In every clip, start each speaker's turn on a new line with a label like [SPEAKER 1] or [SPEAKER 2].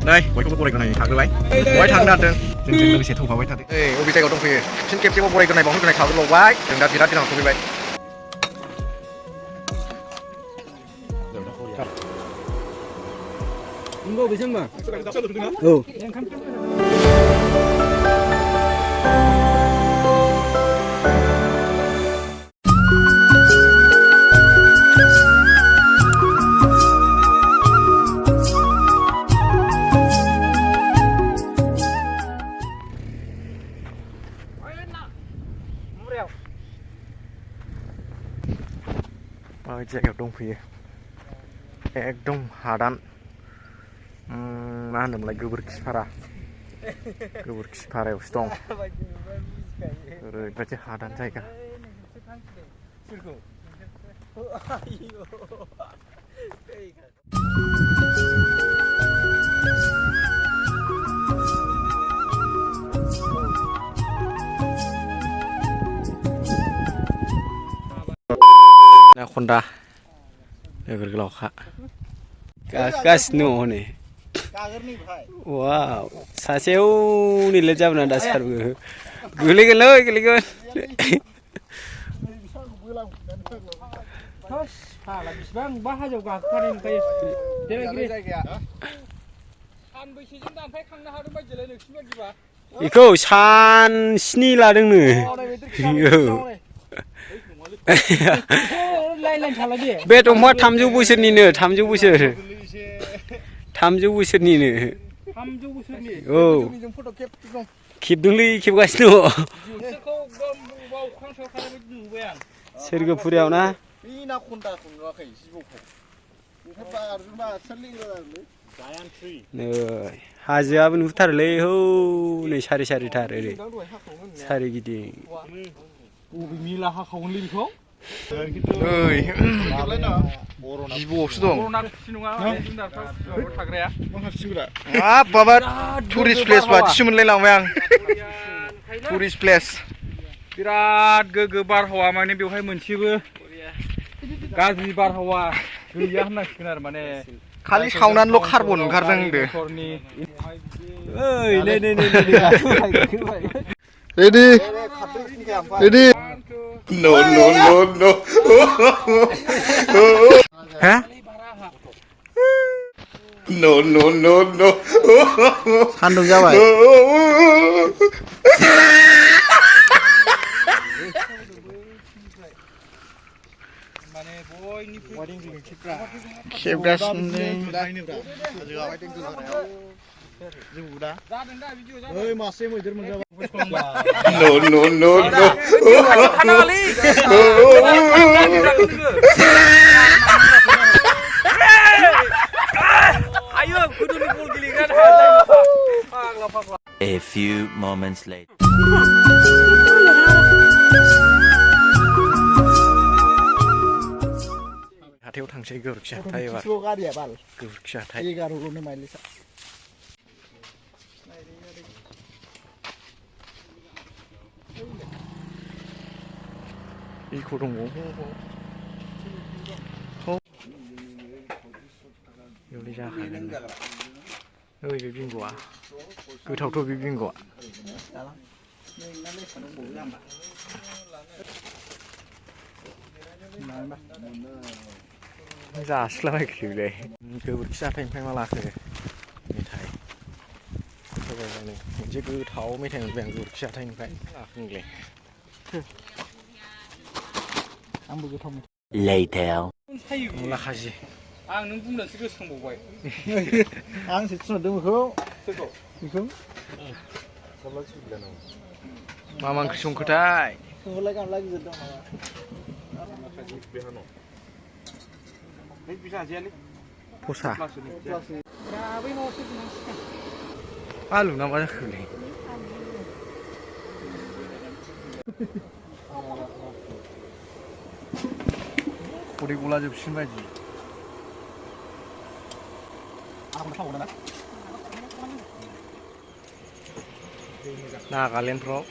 [SPEAKER 1] đây quay có bộ này thẳng được đấy quay thẳng đạt được dừng dừng sẽ thủng vào quay thẳng ê obi tay của đông phi xin kịp cái bộ này bóng cái này tháo được lỗ quái đừng đặt thì thằng không bị vậy
[SPEAKER 2] 이거 무슨 말?
[SPEAKER 1] Jacket đông phi एकदम हादान मा होनोमोनलाय गोबोरखि फारायावसो दं ओरैबायदि हादान जायगा खन्दा नोगोर गोलावखा
[SPEAKER 2] गासिनो हनै वाव सासेयाव नैलाय जाबोना दासारबो गोलैगोन फाला बिसिबांबा हाजोआव गाखोखानाय नुखायो सानबैसेजों दानफायखांनो हादों बायदिलाय नोंसिनि बायदिबा बेखौ सान 7 लादोंनो बे दंफांआ 300 बोसोरनिनो 300 बोसोर 300 बोसोरनिनो औ खेबदोंलै खेबगासिनो सोरगोफुरियाव ना नै हाजोआबो नुहुरथारोलै हौ नै सारि सारिथार ओरै सारिगिदिं मिला हाखावगोनलै बेखौ
[SPEAKER 1] ओइ जिबौआवसो दं हाब माबा टुरिस्ट प्लेस बादिसो मोनलायलांबाय आं टुरिस्ट प्लेस
[SPEAKER 2] बिराद गोग्गो बारहावा माने बेवहाय मोनसेबो गाज्रि बारहावा गैया होननांसिगोन आरो माने
[SPEAKER 1] खालि सावनानैल' कार्बन ओंखारदों होनदो
[SPEAKER 2] ओइ नै
[SPEAKER 1] ready ready No. Hả? No. Handung ra vậy. खेबगासिनो
[SPEAKER 2] ओइ मासे मैदेर मोनजाबाय
[SPEAKER 1] No.
[SPEAKER 3] A few moments later.
[SPEAKER 1] हाथायाव थांसै गोबोरखि हाथाय एबार गोबोरखि हाथाय
[SPEAKER 2] 11 माइल
[SPEAKER 1] 이거 दंबावो 여기 जाखागोन ओइ बे बिंग'आ गोथावथ' बे बिंग'आ जास्लाबायखोलै गोबोरखि हाथायनिफ्राय मा लाखो मेथाइ मोनसे गोथाव मेथाइ मोनबाय आं गोबोरखि हाथायनिफ्राय लाखोनोलै
[SPEAKER 2] आंबो गोथाव
[SPEAKER 3] Later.
[SPEAKER 1] मुला खाजि
[SPEAKER 2] आं नों बुंनासो गोसोखांबावबाय
[SPEAKER 4] आंसो थिनहरदों बेखौ
[SPEAKER 1] मा ओंख्रि संखोथाय
[SPEAKER 4] सोंहरलाय गामला गिदिर दं
[SPEAKER 1] फसा आलु ना मा जाखोलै खदै गला जोबसिन बायदि नागालेण्डफ्राव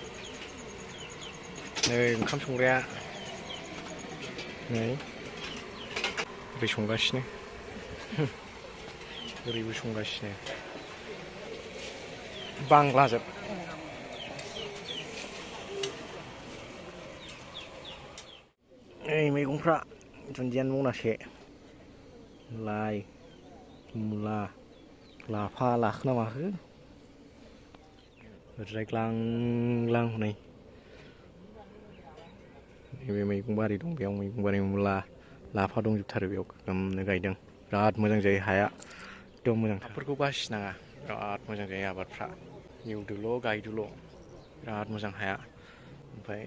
[SPEAKER 1] नै ओंखाम संग्राया नै ओरै संगासिनो ओरैबो संगासिनो बांलाजोब मैगंफ्रा दुन्दियानो मनासे लाइ मुला लाफा लाखो ना माखो ओरैजाय ग्लां ग्लां हनै नैबे मैगं बारि दं बेयाव मैगं बारि मुला लाफा दंजोबथारो बेयाव गोगोमनो गायदों बिराद मोजां जायो हाया एकदम मोजां हाफोरखौ बासिनाङा बिराद मोजां जायो आबादफ्रा एवदोल' गायदोल' बिराद मोजां हाया ओमफ्राय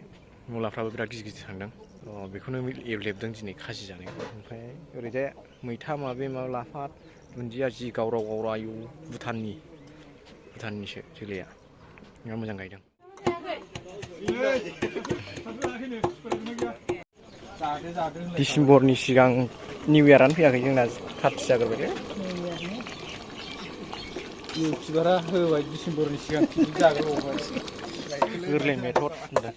[SPEAKER 1] मुलाफ्राबो बिराद गिदिर गिदिर थांदों बेखौनो एवलेबदों दिनै खाजि जानायखौ ओमफ्राय ओरैजाय मैथा माबा लाफा दुन्दिया जि गावराव गावराव आयु भुटाननिसो जोलैया बिराद मोजां गायदों डिसेम्बरनि सिगां निउ इयारानो फैयाखै जोंना पार्टि जाग्रोबायलै
[SPEAKER 2] बिबारा होबाय डिसेम्बरनि सिगां पिकनिक जाग्रोबावबाय
[SPEAKER 1] गोरलै मेथड होनदों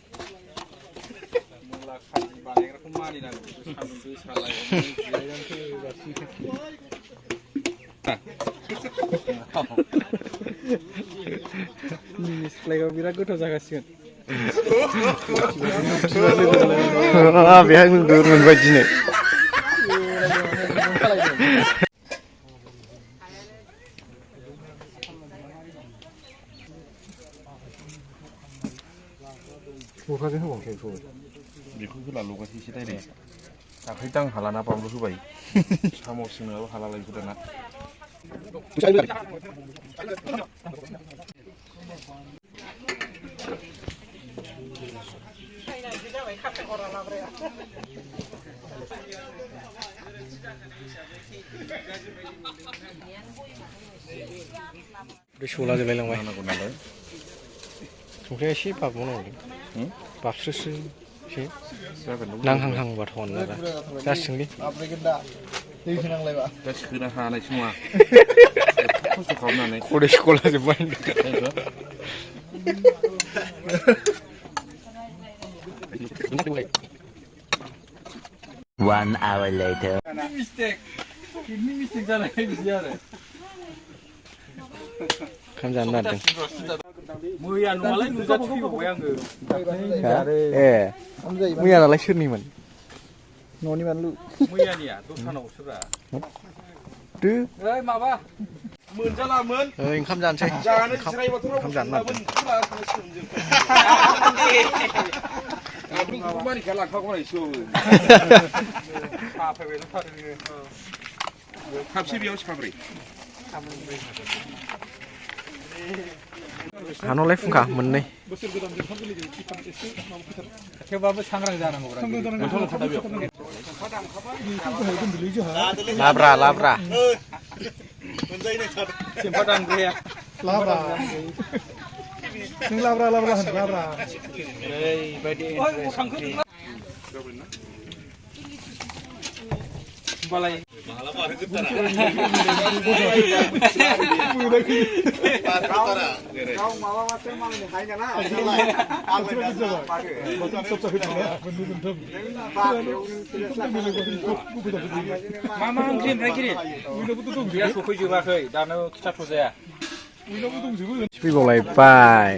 [SPEAKER 2] मुला खाजि बानायग्राखौ मानिनांगौ सान्दुं गोसालाय मिनिस्लायबा बिराद गोथाव जागासिगोन
[SPEAKER 1] बेहाय मोनबाय दिनै
[SPEAKER 5] अखाजों होबावनोसै बेखौ होला लगायसै एसे दायरेक दाख्लै दां हालाना बावल' होबाय साम' सिंनाबो हालालाय बेखौ दाना
[SPEAKER 1] सौला जोबलायलांबाय संख्रिया एसे बाबबावनांगौलै बाबस्रोसो एसे नांहांहां बाथौआनो नारा जासिगोनलै
[SPEAKER 4] दै होनांलायबा
[SPEAKER 5] दा सोनो हानायसो नङा खस्थ' खालामनानै
[SPEAKER 1] खदै सला जोब्बाय
[SPEAKER 3] 1 hour later.
[SPEAKER 2] मिस्टेक जानाय बिदि आरो
[SPEAKER 1] ओंखाम जानो नागिरदों
[SPEAKER 2] मैया नङालाय नुजा थैबावबाय आङो
[SPEAKER 1] ए मैया नालाय सोरनिमोन
[SPEAKER 4] न'नि बानलु
[SPEAKER 2] मैयानिया दखानावसोब्रा
[SPEAKER 1] दो
[SPEAKER 2] ओइ माबा मोनजालामोन
[SPEAKER 1] ओंखाम जानोसै
[SPEAKER 2] जानो जिरायबाथ'
[SPEAKER 1] ओंखाम जानो नागिरदों
[SPEAKER 5] मानिखा लांखागौनायसो साबसे बेयाव साब्रै
[SPEAKER 1] हानावलाय फुंखा मोननै
[SPEAKER 2] थेवबाबो सांग्रां जानांगौ
[SPEAKER 1] लाब्रा लाब्रा
[SPEAKER 2] सेम्फा दानग्राया
[SPEAKER 4] लाब्रा नों लाब्रा लाब्रा होन लाब्रा
[SPEAKER 2] ओरैबायदि होमबालाय मा मा ओंख्रि ओमफ्राय गिरि गैया सफैजोबाखै दानो खिथाथ' जाया
[SPEAKER 1] फैबावलायबाय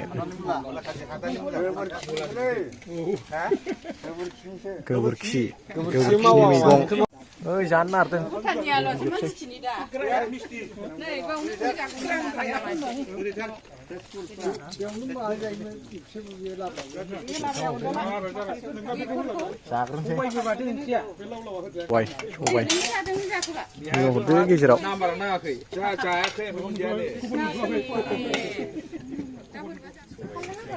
[SPEAKER 1] गोबोरखि मैगं ओइ जानो नागिरदों जाग्रोनोसै सबाय हरदो गेजेराव
[SPEAKER 2] नाम्बारा नाङाखै जायाखै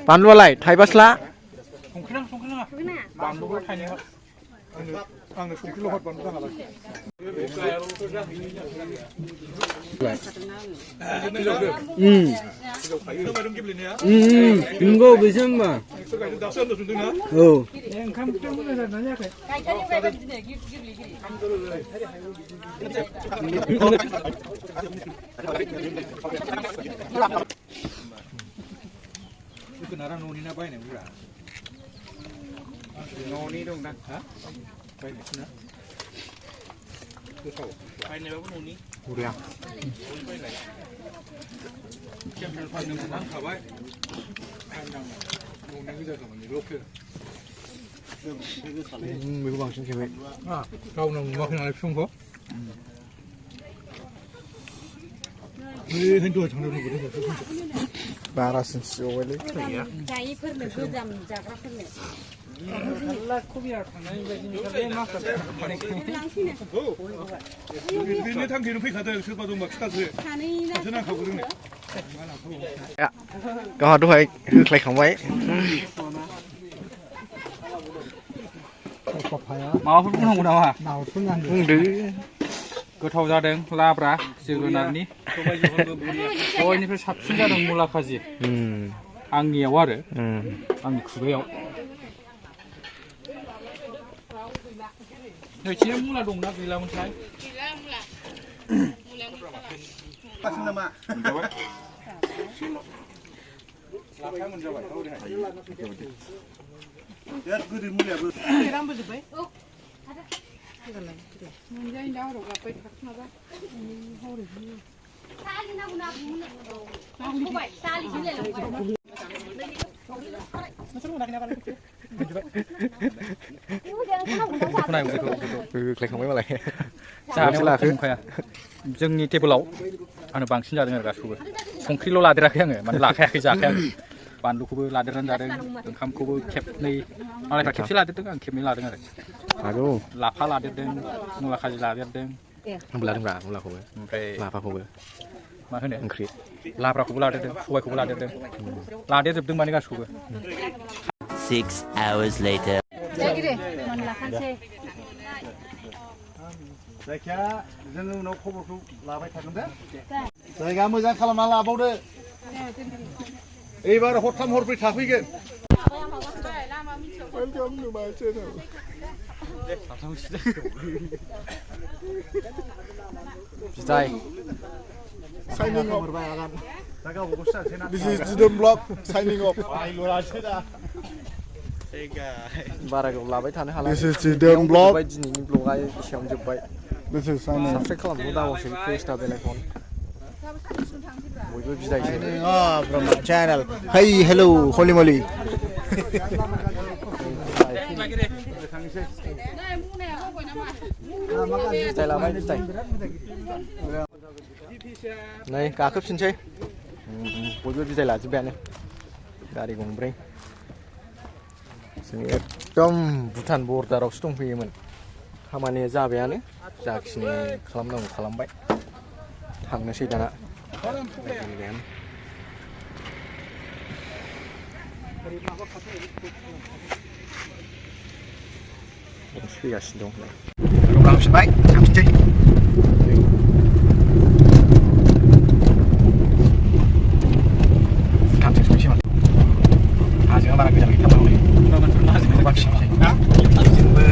[SPEAKER 1] बानलुआलाय थाइबास्ला
[SPEAKER 2] संख्रि नाङा बानलुखौ थाइनै हर
[SPEAKER 4] आंनो संख्रिल' हर बानलु नाङाबा
[SPEAKER 2] नंगौ बेसो होनबा औ
[SPEAKER 4] ओंखाम मोजां जादोंना जायाखै
[SPEAKER 2] जोगोनारा न'नि ना बायनायब्रा न'नि दंदां हा बायनायसोना गोथाव बायनायबाबो न'नि
[SPEAKER 1] बरिया
[SPEAKER 2] नांखाबाय
[SPEAKER 1] बेखौ बांसिन खेबाय
[SPEAKER 2] गावनाव नुवाखै नालाय फिफांखौ
[SPEAKER 1] बारासिन सिबावबायलै
[SPEAKER 6] जायैफोरनो गोजाम जाग्राफोरनो
[SPEAKER 2] बेनो थांखिनो फैखादों सोरबा दंबा खिथासो नांखागौ जोंनो
[SPEAKER 1] गावहा दहाय होख्लायखांबाय
[SPEAKER 2] माबाफोर बुंनांगौ नामा
[SPEAKER 1] बुंदो
[SPEAKER 2] गोथाव जादों लाब्रा जोगोनारनि बयनिफ्राय साबसिन जादों मुला खाजि आंनियाव आरो आंनि खुगायाव नोंसिना मुला दंना गैलामोनथाय
[SPEAKER 1] होख्लायखांबाय मालाय
[SPEAKER 2] जानाया जोंनि टेबोलाव आंनो बांसिन जादों आरो गासिखौबो संख्रिल' लादेराखै आङो माने लाखायाखै जाखायाखै बानलुखौबो लादेरनानै जादों ओंखामखौबो खेबनै मालायफ्रा खेबसे लादेरदों आं खेबनै लादों आरो
[SPEAKER 1] हागौ
[SPEAKER 2] लाफा लादेरदों मुला खाजि लादेरदों
[SPEAKER 1] लादोंब्रा मुलाखौबो
[SPEAKER 2] ओमफ्राय
[SPEAKER 1] लाफाखौबो
[SPEAKER 2] मा होनो
[SPEAKER 1] ओंख्रि
[SPEAKER 2] लाब्राखौबो लादेरदों सबायखौबो लादेरदों लादेरजोबदों माने गासिखौबो
[SPEAKER 3] 6 hours later.
[SPEAKER 4] जायखिया जोङो उनाव खबरखौ लाबाय थागोन दे जायगा मोजां खालामना लाबावदो एबार हरथाम हरब्रै थाफैगोन
[SPEAKER 1] बिदाय
[SPEAKER 4] signing off this is Jidam Block signing off
[SPEAKER 1] बारा गोबाव लाबाय थानो हाला
[SPEAKER 4] this is Jidam Block
[SPEAKER 1] दिनैनि ब्लगा एसेयावनो जोब्बाय
[SPEAKER 4] this is signing
[SPEAKER 1] साबस्क्राइब खालामनो दाबावसै फेसटा बेलाइकन बयबो बिदायसै
[SPEAKER 4] off from my channel hey hello holy moly
[SPEAKER 1] बिदाय लाबाय बिदाय नै गाखोफिनसै बयबो बिदाय लाजोब्बायानो गारि गंब्रै जों एकदम भुटान बर्डारावसो दंफैयोमोन खामानिया जाबायानो जाखिनि खालामनांगौ खालामबाय थांनोसै दाना फैगासिनो दं लांफिनबाय थांफिनसै भुटानजों सौफैसै माथो हाजोआ बारा गोजान गैथारला हाजोखौ बाखिसै जोंबो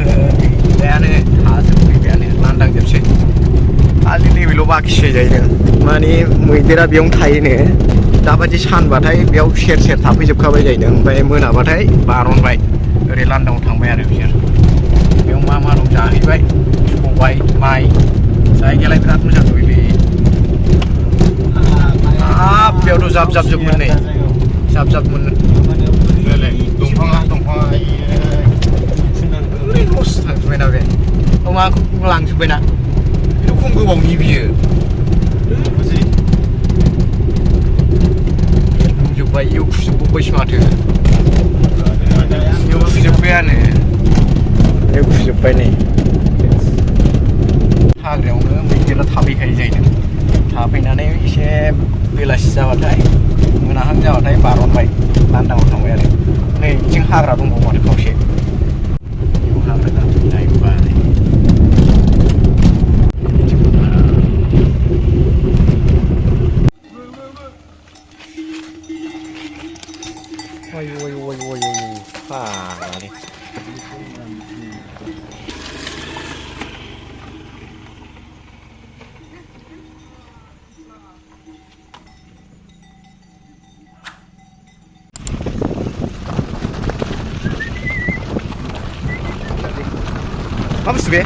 [SPEAKER 1] गैलायानो हाजो फैबायानो लांदां जोबसै खालि नैबेल' बाखिसै जाहैदों माने मैदेरा बेयावनो थायोनो दाबादि सानबाथाय बेयाव सेर सेर थाफैजोबखाबाय जाहैदों ओमफ्राय मोनाबाथाय बारनबाय ओरै लांदाङाव थांबाय आरो बिसोर बेयाव मा मा दं जाहैबाय सबाय माइ जायगायालाय बिराद मोजां नुयोलै हाब बेयावथ' जाब जाब जोबमोन नै जाब जाब मोन दंफाङा ओरैनो लस थांजोब्बायना बे माखौ लांजोब्बायना बेथ' खम गोबावनि बियो जोब्बाय एवखुजोबबायसो माथो एवखुजोब्बायानो एवखुजोब्बाय नै हाग्रायावनो मैदेरा थाफैखायो जाहैदों थाफैनानै एसे बेलासि जाबाथाय मोनाहां जाबाथाय बारनबाय लांदाङाव थांबाय आरो नै बिथिं हाग्रा दंबावो माथो खावसे बेयाव हाग्रा जाजोब्बाय फाग्लालै मा बुस्थु बे